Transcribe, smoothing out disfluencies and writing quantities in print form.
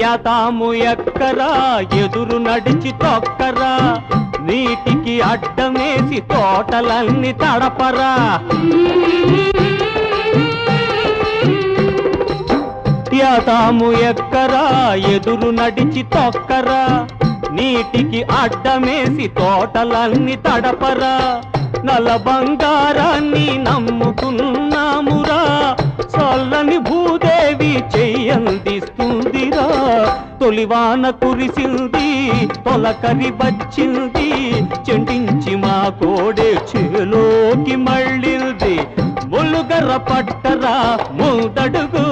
యాతాము ఎక్కరా ఎదురు నడిచి తొక్కరా నీటికి అడ్డమేసి తోటలన్నీ తడపరా యాతాము ఎక్కరా ఎదురు నడిచి తొక్కరా నీటికి అడ్డమేసి తోటలన్నీ తడపరా నల బంగారాన్ని నమ్ముకున్నామురా చల్లని భూదేవి చెయ్యందిస్తుందిరా తొలివాన కురిసింది తొలకరి వచ్చింది చెండించి మా కోడే చేలోకి మళ్ళింది ములుగర పట్టరా మూదడుగు